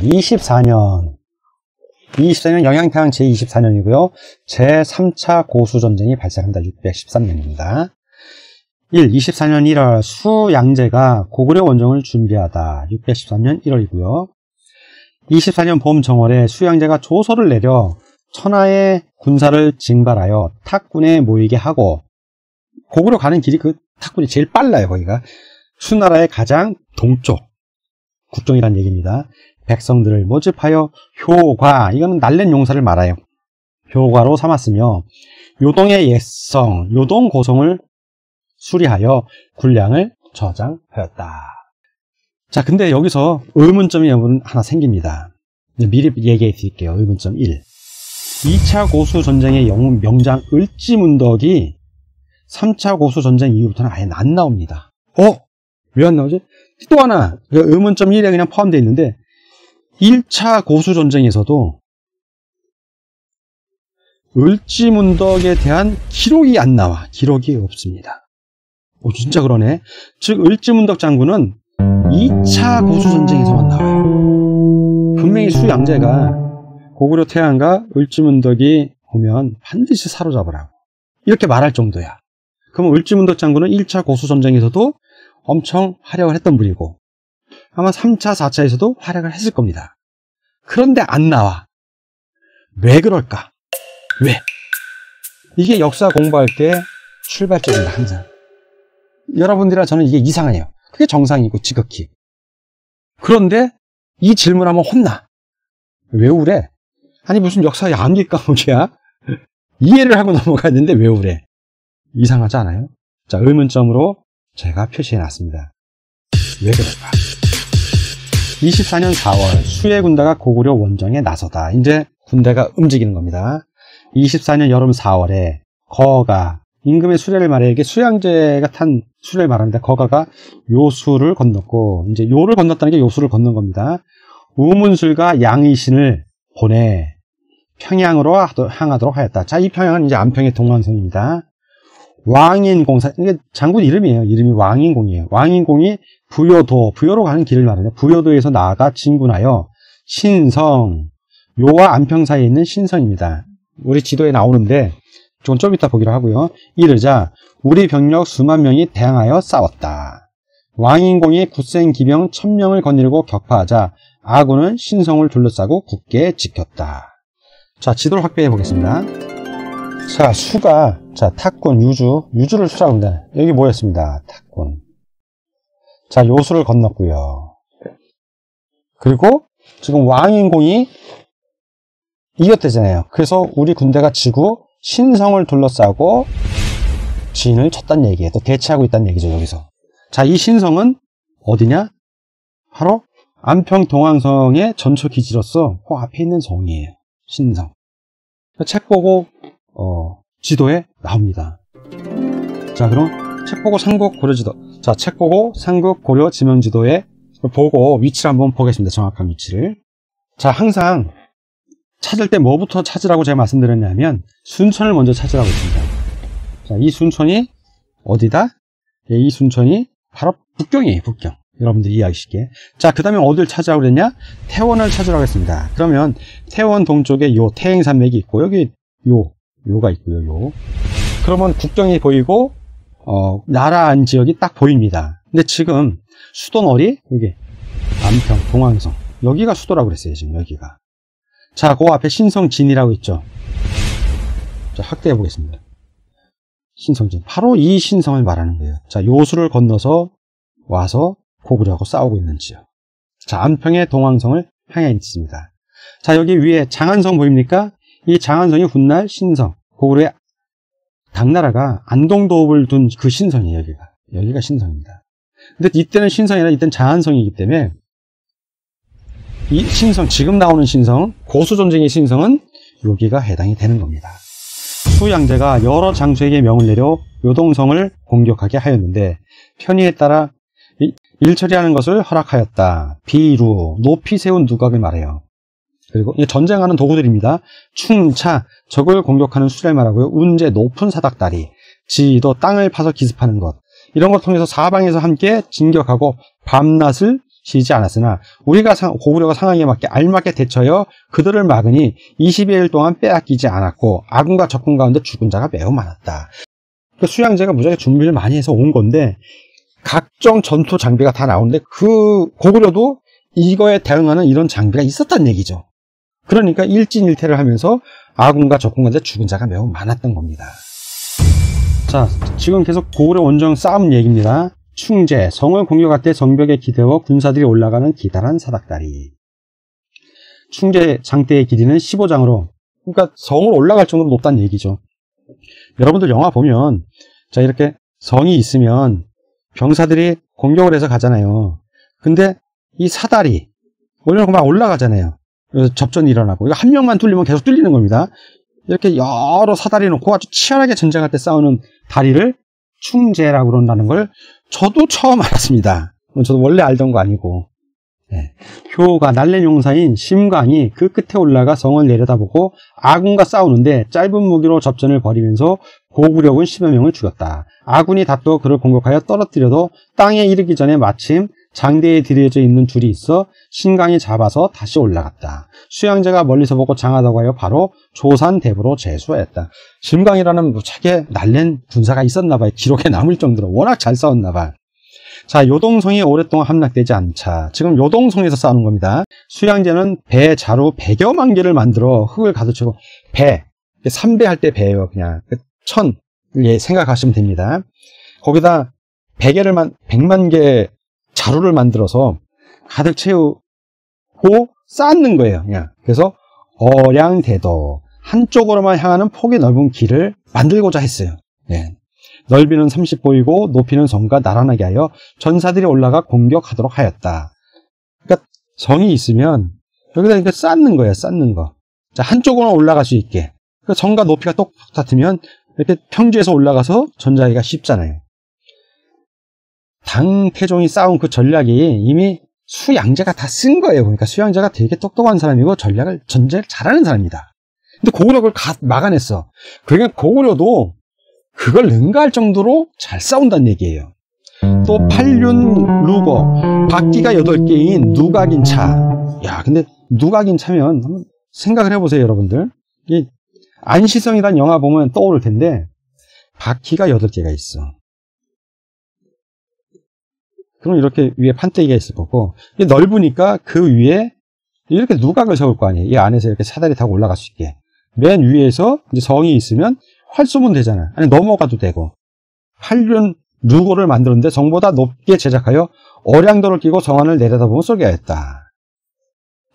24년 영향태양 제24년이고요. 제3차 고수전쟁이 발생한다. 613년입니다. 24년 1월 수양제가 고구려 원정을 준비하다. 613년 1월이고요. 24년 봄 정월에 수양제가 조서를 내려 천하의 군사를 징발하여 탁군에 모이게 하고, 고구려 가는 길이 그 탁군이 제일 빨라요. 거기가 수나라의 가장 동쪽 국정이란 얘기입니다. 백성들을 모집하여 효과, 이거는 날랜 용사를 말아요. 효과로 삼았으며 요동의 옛성, 요동 고성을 수리하여 군량을 저장하였다. 자, 근데 여기서 의문점이 하나 생깁니다. 미리 얘기해 드릴게요. 의문점 1. 2차 고수전쟁의 명장 을지문덕이 3차 고수전쟁 이후부터는 아예 안 나옵니다. 왜 안 나오지? 또 하나, 의문점 1에 그냥 포함되어 있는데, 1차 고수전쟁에서도 을지문덕에 대한 기록이 안 나와. 기록이 없습니다. 진짜 그러네. 즉, 을지문덕 장군은 2차 고수전쟁에서만 나와요. 분명히 수양제가 고구려 태양과 을지문덕이 오면 반드시 사로잡으라고 이렇게 말할 정도야. 그러면 을지문덕 장군은 1차 고수전쟁에서도 엄청 활약을 했던 분이고, 아마 3차, 4차에서도 활약을 했을 겁니다. 그런데 안 나와. 왜 그럴까? 왜? 이게 역사 공부할 때 출발점입니다, 항상. 여러분들이랑 저는 이게 이상해요. 그게 정상이고, 지극히. 그런데 이 질문하면 혼나. 왜 우래? 아니, 무슨 역사의 암기 과목이야? 이해를 하고 넘어가야 되는데 왜 우래? 이상하지 않아요? 자, 의문점으로 제가 표시해 놨습니다. 왜 그럴까? 24년 4월 수해 군대가 고구려 원정에 나서다. 이제 군대가 움직이는 겁니다. 24년 여름 4월에 거가, 임금의 수레를 말해, 이게 수양제가 탄 수레를 말합니다. 거가가 요수를 건넜고, 이제 요를 건넜다는 게 요수를 건넌 겁니다. 우문술과 양의신을 보내 평양으로 향하도록 하였다. 자, 이 평양은 이제 안평의 동왕성입니다. 왕인공사, 이게 장군 이름이에요. 이름이 왕인공이에요. 왕인공이 부여로 가는 길을 말하는데, 부여도에서 나아가 진군하여 신성, 요와 안평 사이에 있는 신성입니다. 우리 지도에 나오는데 좀 이따 보기로 하고요. 이르자 우리 병력 수만 명이 대항하여 싸웠다. 왕인공이 굳센 기병 1000명을 거느리고 격파하자 아군은 신성을 둘러싸고 굳게 지켰다. 자, 지도를 확대해 보겠습니다. 자, 수가, 자, 탁군, 유주를 수라고 합니다. 여기 모였습니다. 탁군. 자, 요수를 건넜고요. 그리고 지금 왕인공이 이겼대잖아요. 그래서 우리 군대가 지고 신성을 둘러싸고 진을 쳤단 얘기예요. 또 대치하고 있다는 얘기죠, 여기서. 자, 이 신성은 어디냐? 바로 안평 동왕성의 전초 기지로서 그 앞에 있는 성이에요. 신성. 책 보고 지도에 나옵니다. 자, 그럼 책 보고 삼국 고려지도. 자, 책 보고 삼국 고려 지명지도에 보고 위치를 한번 보겠습니다. 정확한 위치를. 자, 항상 찾을 때 뭐부터 찾으라고 제가 말씀드렸냐면 순천을 먼저 찾으라고 했습니다. 자, 이 순천이 어디다? 예, 이 순천이 바로 북경이에요. 북경. 여러분들 이해하기 쉽게. 자, 그 다음에 어디를 찾으라고 그랬냐? 태원을 찾으라고 했습니다. 그러면 태원 동쪽에 요 태행산맥이 있고, 여기 요가 있고요. 요. 그러면 국경이 보이고 나라안 지역이 딱 보입니다. 근데 지금 수도는 어디? 여기 안평 동왕성. 여기가 수도라고 그랬어요. 지금 여기가. 자, 그 앞에 신성진이라고 있죠. 자, 확대해 보겠습니다. 신성진. 바로 이 신성을 말하는 거예요. 자, 요수를 건너서 와서 고구려하고 싸우고 있는 지역. 자, 안평의 동왕성을 향해 있습니다. 자, 여기 위에 장안성 보입니까? 이 장안성이 훗날 신성. 고구려의 당나라가 안동도읍을 둔 그 신성이에요, 여기가. 여기가 신성입니다. 근데 이때는 신성이 아니라 이때는 장안성이기 때문에 이 신성, 지금 나오는 신성, 고수전쟁의 신성은 여기가 해당이 되는 겁니다. 수양제가 여러 장수에게 명을 내려 요동성을 공격하게 하였는데 편의에 따라 일처리하는 것을 허락하였다. 비루, 높이 세운 누각을 말해요. 그리고 전쟁하는 도구들입니다. 충차, 적을 공격하는 수레를 말하고요. 운제, 높은 사닥다리, 지도, 땅을 파서 기습하는 것. 이런 걸 통해서 사방에서 함께 진격하고 밤낮을 지지 않았으나 고구려가 상황에 맞게 알맞게 대처하여 그들을 막으니 20여일 동안 빼앗기지 않았고 아군과 적군 가운데 죽은 자가 매우 많았다. 그 수양제가 무지하게 준비를 많이 해서 온 건데 각종 전투 장비가 다 나오는데 그 고구려도 이거에 대응하는 이런 장비가 있었단 얘기죠. 그러니까 일진일퇴를 하면서 아군과 적군 가운데 죽은 자가 매우 많았던 겁니다. 자, 지금 계속 고구려 원정 싸움 얘기입니다. 충제, 성을 공격할 때 성벽에 기대어 군사들이 올라가는 기다란 사닥다리. 충제 장대의 길이는 15장으로, 그러니까 성을 올라갈 정도로 높다는 얘기죠. 여러분들 영화 보면, 자, 이렇게 성이 있으면 병사들이 공격을 해서 가잖아요. 근데 이 사다리, 올려놓고 막 올라가잖아요. 그래서 접전이 일어나고, 이거 한 명만 뚫리면 계속 뚫리는 겁니다. 이렇게 여러 사다리 놓고 아주 치열하게 전쟁할 때 싸우는 다리를 충제라고 그런다는 걸 저도 처음 알았습니다. 저도 원래 알던 거 아니고. 네. 효가 날랜 용사인 심광이 그 끝에 올라가 성을 내려다보고 아군과 싸우는데 짧은 무기로 접전을 벌이면서 고구려군 10여 명을 죽였다. 아군이 다투어 그를 공격하여 떨어뜨려도 땅에 이르기 전에 마침 장대에 들여져 있는 줄이 있어 신강이 잡아서 다시 올라갔다. 수양제가 멀리서 보고 장하다고 하여 바로 조산대부로 제수하였다. 심강이라는 무지하게 날랜 군사가 있었나 봐요. 기록에 남을 정도로 워낙 잘 싸웠나 봐. 자, 요동성이 오랫동안 함락되지 않자 지금 요동성에서 싸우는 겁니다. 수양제는 배, 자루 100여만 개를 만들어 흙을 가득 채고 배, 3배 할 때 배예요. 그냥 천 생각하시면 됩니다. 거기다 100만 개 자루를 만들어서 가득 채우고 쌓는 거예요. 그냥. 그래서 어량대도 한쪽으로만 향하는 폭이 넓은 길을 만들고자 했어요. 네. 넓이는 30보이고 높이는 성과 나란하게 하여 전사들이 올라가 공격하도록 하였다. 그러니까 성이 있으면 여기다 이렇게 쌓는 거예요. 쌓는 거. 자, 한쪽으로 올라갈 수 있게. 그러니까 성과 높이가 똑같으면 이렇게 평지에서 올라가서 전자하기가 쉽잖아요. 당태종이 싸운 그 전략이 이미 수양제가 다 쓴 거예요. 그러니까 수양제가 되게 똑똑한 사람이고 전쟁을 잘하는 사람입니다. 근데 고구려가 그걸 막아냈어. 그러니까 고구려도 그걸 능가할 정도로 잘 싸운다는 얘기예요. 또 팔륜 루거, 바퀴가 8개인 누각인 차. 야, 근데 누각인 차면 한번 생각을 해보세요, 여러분들. 이 안시성이라는 영화 보면 떠오를 텐데 바퀴가 8개가 있어. 그럼 이렇게 위에 판때기가 있을 거고, 넓으니까 그 위에 이렇게 누각을 세울 거 아니에요. 이 안에서 이렇게 사다리 타고 올라갈 수 있게. 맨 위에서 이제 성이 있으면 활 쏘면 되잖아요. 아니, 넘어가도 되고. 팔륜 루고를 만들었는데 성보다 높게 제작하여 어량도를 끼고 성 안을 내려다보면 쏘게 하였다.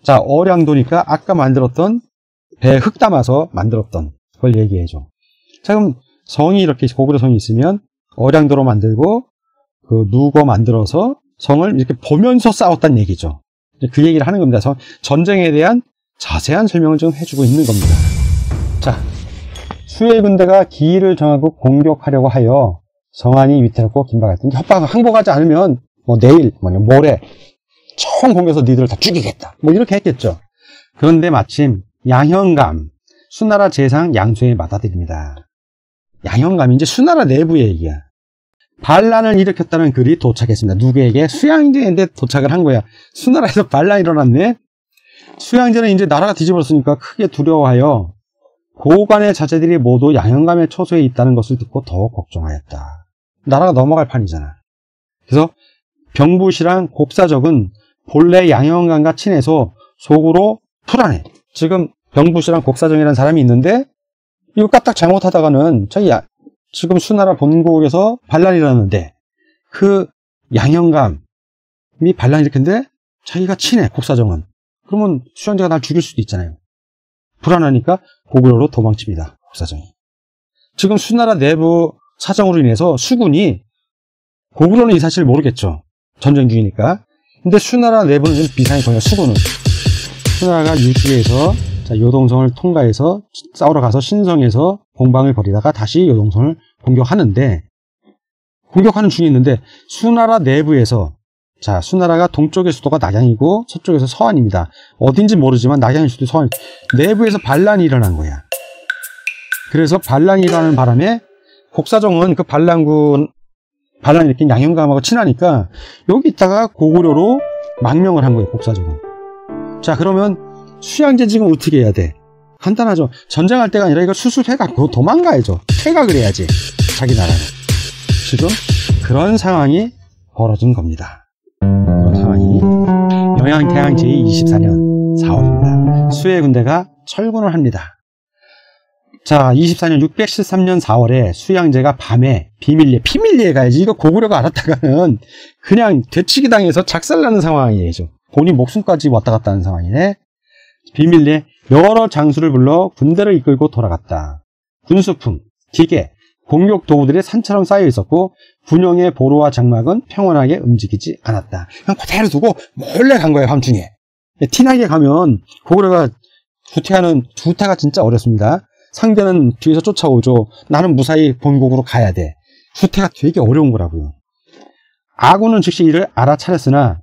자, 어량도니까 아까 만들었던 배 흙 담아서 만들었던 그걸 얘기해줘. 자, 그럼 성이 이렇게 고구려 성이 있으면 어량도로 만들고 그 누거 만들어서 성을 이렇게 보면서 싸웠다는 얘기죠. 그 얘기를 하는 겁니다. 전쟁에 대한 자세한 설명을 좀 해주고 있는 겁니다. 자, 수의 군대가 기일을 정하고 공격하려고 하여 성안이 위태롭고 긴박했던 항복하지 않으면 내일 모레 총 공격해서 니들을 다 죽이겠다 이렇게 했겠죠. 그런데 마침 양형감 수나라 재상 양수에 받아들입니다. 양형감이 이제 수나라 내부의 얘기야. 반란을 일으켰다는 글이 도착했습니다. 누구에게? 수양제인데 도착을 한 거야. 수나라에서 반란이 일어났네. 수양제는 이제 나라가 뒤집어졌으니까 크게 두려워하여 고관의 자제들이 모두 양형감의 초소에 있다는 것을 듣고 더 걱정하였다. 나라가 넘어갈 판이잖아. 그래서 병부시랑 곡사적은 본래 양형감과 친해서 속으로 불안해. 지금 병부시랑 곡사정이라는 사람이 있는데 이거 까딱 잘못하다가는 지금 수나라 본국에서 반란이 일어났는데 그 양형감이 반란을 일으켰는데 자기가 친해, 곡사정은. 그러면 수양제가 날 죽일 수도 있잖아요. 불안하니까 고구려로 도망칩니다. 곡사정이. 지금 수나라 내부 사정으로 인해서 수군이, 고구려는 이 사실을 모르겠죠. 전쟁 중이니까. 근데 수나라 내부는 좀 비상이 거예요. 수군은. 수나라가 유지에서 요동성을 통과해서 싸우러 가서 신성에서 공방을 벌이다가 다시 요동성을 공격하는데, 공격하는 중에 있는데 수나라 내부에서, 수나라가 동쪽의 수도가 낙양이고 서쪽에서 서안입니다. 어딘지 모르지만 낙양일 수도 서안, 내부에서 반란이 일어난 거야. 그래서 반란이 일어나는 바람에 곡사정은 그 반란을 일으킨 양형감하고 친하니까 여기 있다가 고구려로 망명을 한 거예요, 복사적으로. 자, 그러면 수양제 지금 어떻게 해야 돼? 간단하죠. 전쟁할 때가 아니라 이거 수습해갖고 도망가야죠. 퇴각을 해야지, 자기 나라로. 지금 그런 상황이 벌어진 겁니다. 그런 상황이 영양태양 제24년 4월입니다. 수의 군대가 철군을 합니다. 자, 24년 613년 4월에 수양제가 밤에 비밀리에 가야지. 이거 고구려가 알았다가는 그냥 되치기 당해서 작살나는 상황이에요. 본인 목숨까지 왔다 갔다 하는 상황이네. 비밀리에 여러 장수를 불러 군대를 이끌고 돌아갔다. 군수품, 기계, 공격 도구들이 산처럼 쌓여 있었고 군용의 보루와 장막은 평온하게 움직이지 않았다. 그냥 그대로 두고 몰래 간 거예요, 밤중에. 티나게 가면 고구려가 후퇴가 진짜 어렵습니다. 상대는 뒤에서 쫓아오죠. 나는 무사히 본국으로 가야 돼. 후퇴가 되게 어려운 거라고요. 아군은 즉시 이를 알아차렸으나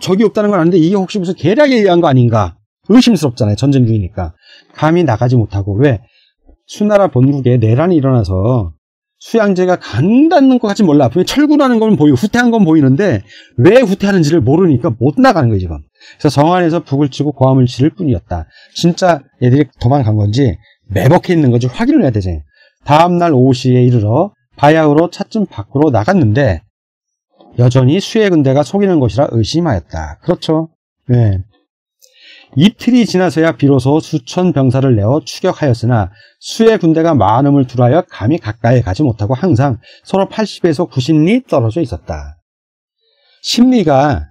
적이 없다는 건 아는데 이게 혹시 무슨 계략에 의한 거 아닌가 의심스럽잖아요. 전쟁 중이니까. 감히 나가지 못하고. 왜? 수나라 본국에 내란이 일어나서 수양제가 간다는 것 같이 몰라. 철군하는 건 보이고 후퇴한 건 보이는데 왜 후퇴하는지를 모르니까 못 나가는 거예요, 지금. 그래서 성 안에서 북을 치고 고함을 지를 뿐이었다. 진짜 얘들이 도망간 건지 매복해 있는 건지 확인을 해야 되지. 다음날 오후 시에 이르러 바야흐로 차츰 밖으로 나갔는데 여전히 수의 군대가 속이는 것이라 의심하였다. 그렇죠. 네. 이틀이 지나서야 비로소 수천 병사를 내어 추격하였으나 수의 군대가 많음을 두라여 감히 가까이 가지 못하고 항상 서로 80에서 90리 떨어져 있었다. 10리가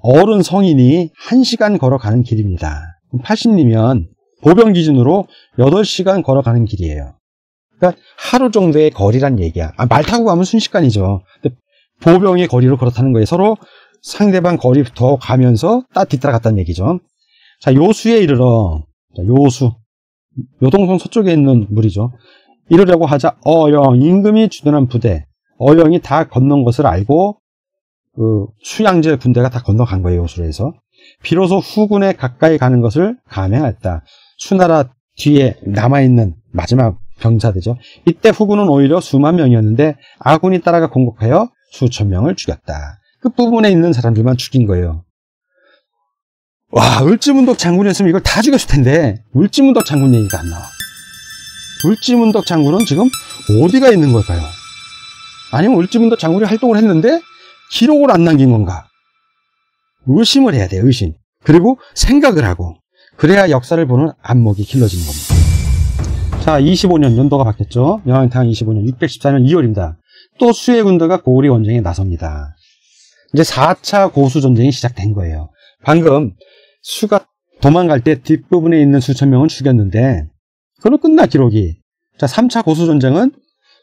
어른 성인이 1시간 걸어가는 길입니다. 80리면 보병 기준으로 8시간 걸어가는 길이에요. 그러니까 하루 정도의 거리란 얘기야. 말 타고 가면 순식간이죠. 근데 보병의 거리로 걸어타는 거예요. 서로 상대방 거리 더 가면서 뒤따라갔다는 얘기죠. 자, 요수에 이르러, 요동성 서쪽에 있는 물이죠. 이르려고 하자 어영, 임금이 주둔한 부대, 어영이 다 건넌 것을 알고 수양제 군대가 다 건너간 거예요. 요수로 해서. 비로소 후군에 가까이 가는 것을 감행했다. 수나라 뒤에 남아있는 마지막 병사들이죠. 이때 후군은 오히려 수만 명이었는데 아군이 따라가 공격하여 수천 명을 죽였다. 끝부분에 있는 사람들만 죽인 거예요. 와, 을지문덕 장군이었으면 이걸 다 죽였을 텐데 을지문덕 장군 얘기가 안 나와. 을지문덕 장군은 지금 어디가 있는 걸까요? 아니면 을지문덕 장군이 활동을 했는데 기록을 안 남긴 건가? 의심을 해야 돼요, 의심. 그리고 생각을 하고. 그래야 역사를 보는 안목이 길러지는 겁니다. 자, 25년 연도가 바뀌었죠. 영양태양 25년 614년 2월입니다. 또 수의 군대가 고구려 원정에 나섭니다. 이제 4차 고수 전쟁이 시작된 거예요. 방금 수가 도망갈 때 뒷부분에 있는 수천 명은 죽였는데 그걸로 끝나 기록이. 자, 3차 고수 전쟁은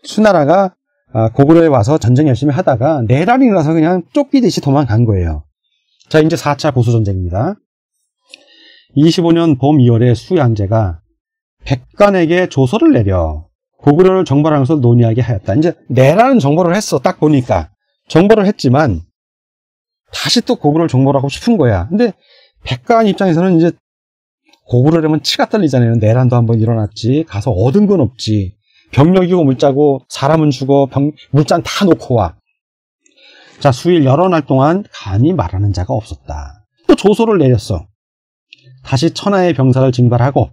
수나라가 고구려에 와서 전쟁 열심히 하다가 내란이 일어나서 그냥 쫓기듯이 도망간 거예요. 자, 이제 4차 고수 전쟁입니다. 25년 봄 2월에 수양제가 백관에게 조서를 내려 고구려를 정벌하면서 논의하게 하였다. 이제 내란은 정벌을 했어. 딱 보니까 정벌을 했지만 다시 또 고구려를 정벌하고 싶은 거야. 근데 백관 입장에서는 이제 고구려라면 치가 떨리잖아요. 내란도 한번 일어났지. 가서 얻은 건 없지. 병력이고 물자고 사람은 죽어 물자는 다 놓고 와. 자, 수일 여러 날 동안 감히 말하는 자가 없었다. 또 조소를 내렸어. 다시 천하의 병사를 징발하고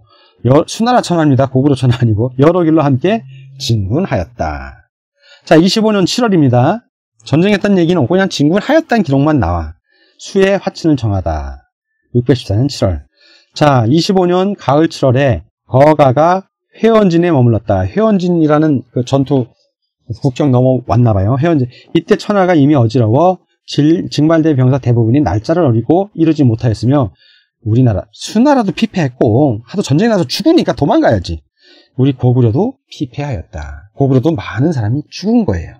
수나라 천하입니다. 고구려 천하 아니고 여러 길로 함께 진군하였다. 자, 25년 7월입니다. 전쟁했다는 얘기는 없고 그냥 진군하였다는 기록만 나와. 수의 화친을 정하다. 614년 7월. 자, 25년 가을 7월에 거가가 회원진에 머물렀다. 회원진이라는 그 전투 국경 넘어왔나봐요. 회원진. 이때 천하가 이미 어지러워 징발된 병사 대부분이 날짜를 어리고 이르지 못하였으며 우리나라, 수나라도 피폐했고 하도 전쟁이 나서 죽으니까 도망가야지. 우리 고구려도 피폐하였다. 고구려도 많은 사람이 죽은 거예요.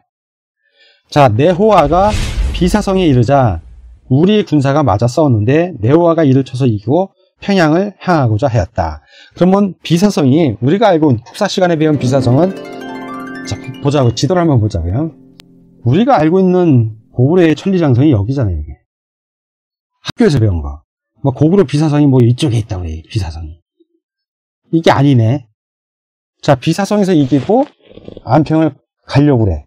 자, 내호아가 비사성에 이르자 우리 군사가 맞아 싸웠는데 내호아가 이를 쳐서 이기고 평양을 향하고자 하였다. 그러면 비사성이 우리가 알고 있는 국사 시간에 배운 비사성은 자, 보자고 지도를 한번 보자고요. 우리가 알고 있는 고구려의 천리장성이 여기잖아요. 이게. 학교에서 배운 거. 뭐 고구려 비사성이 뭐 이쪽에 있다고 해요. 비사성이. 이게 아니네. 자, 비사성에서 이기고 안평을 가려고 그래.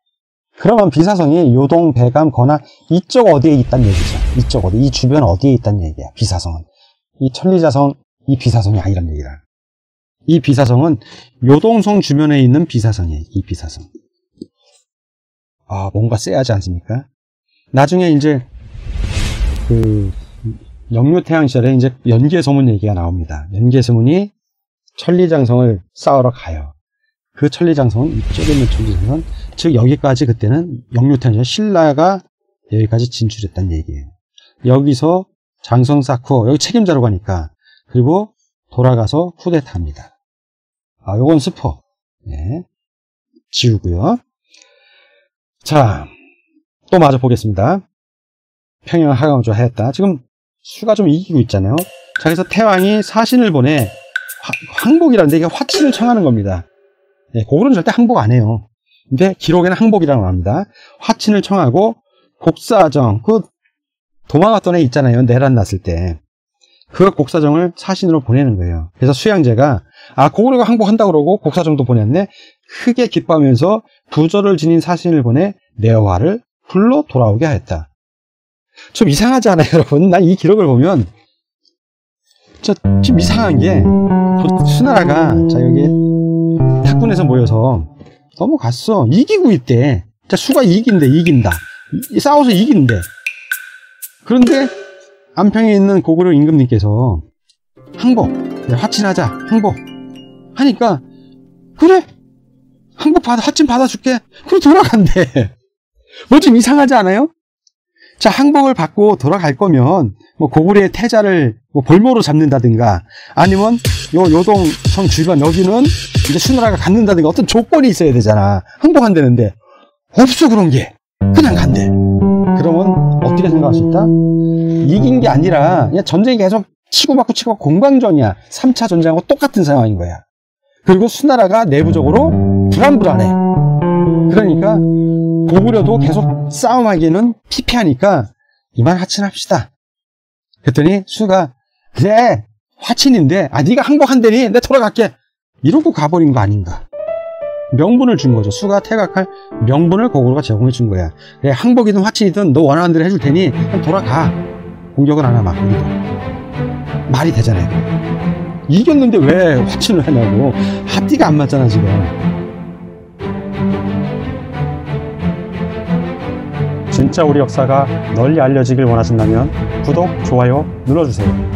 그러면 비사성이 요동, 배감, 건하 이쪽 어디에 있다는 얘기죠. 이쪽 어디, 이 주변 어디에 있다는 얘기야. 비사성은. 이 천리자성, 이 비사성이 아니란 얘기라. 이 비사성은 요동성 주변에 있는 비사성이에요. 이 비사성. 아, 뭔가 쎄하지 않습니까? 나중에 이제 그 영유태양 시절에 이제 연개소문 얘기가 나옵니다. 연개소문이 천리장성을 쌓으러 가요. 그 천리장성은 이쪽에 있는 천리장성, 즉 여기까지 그때는 영유태양 시절 신라가 여기까지 진출했다는 얘기예요. 여기서 장성 쌓고 여기 책임자로 가니까, 그리고 돌아가서 쿠데타입니다. 아, 요건 스포. 네. 지우고요. 자, 또 마저 보겠습니다. 평양 하강조 했다. 지금 수가 좀 이기고 있잖아요. 자, 그래서 태왕이 사신을 보내. 항복이라는데 이게 화친을 청하는 겁니다. 네, 그거는 절대 항복 안 해요. 근데 기록에는 항복이라고 합니다. 화친을 청하고 곡사정, 그 도망갔던 애 있잖아요. 내란 났을 때. 그 곡사정을 사신으로 보내는 거예요. 그래서 수양제가 고구려가 항복한다고 그러고 곡사정도 보냈네. 크게 기뻐하면서 부절을 지닌 사신을 보내 내화를 불러 돌아오게 하였다. 좀 이상하지 않아요, 여러분? 난 이 기록을 보면 좀 이상한 게, 수나라가 자 여기 탁군에서 모여서 넘어갔어. 이기고 있대. 자, 수가 이긴다. 싸워서 이긴대. 그런데 안평에 있는 고구려 임금님께서 항복, 화친하자, 항복 하니까, 그래, 항복 화친 받아줄게. 그래, 돌아간대. 뭐 좀 이상하지 않아요? 자, 항복을 받고 돌아갈 거면 뭐 고구려의 태자를 뭐 볼모로 잡는다든가, 아니면 요동성 주변 여기는 이제 수나라가 갖는다든가 어떤 조건이 있어야 되잖아. 항복한다는데 없어. 그런 게 그냥 간대. 그러면 어떻게 생각할 수 있다? 이긴 게 아니라 그냥 전쟁이 계속 치고받고 공방전이야. 3차 전쟁하고 똑같은 상황인 거야. 그리고 수나라가 내부적으로 불안해. 그러니까 고구려도 계속 싸움하기에는 피폐하니까 이만 화친합시다. 그랬더니 수가, 그래, 화친인데 네가 항복한다니 내가 돌아갈게, 이러고 가버린 거 아닌가. 명분을 준 거죠. 수가 퇴각할 명분을 고구려가 제공해 준 거야. 그래, 항복이든 화친이든 너 원하는 대로 해줄 테니 그냥 돌아가. 공격은 안 하마. 우리도 말이 되잖아요. 이겼는데 왜 화친을 하냐고. 합디가 안 맞잖아 지금. 진짜 우리 역사가 널리 알려지길 원하신다면 구독, 좋아요 눌러주세요.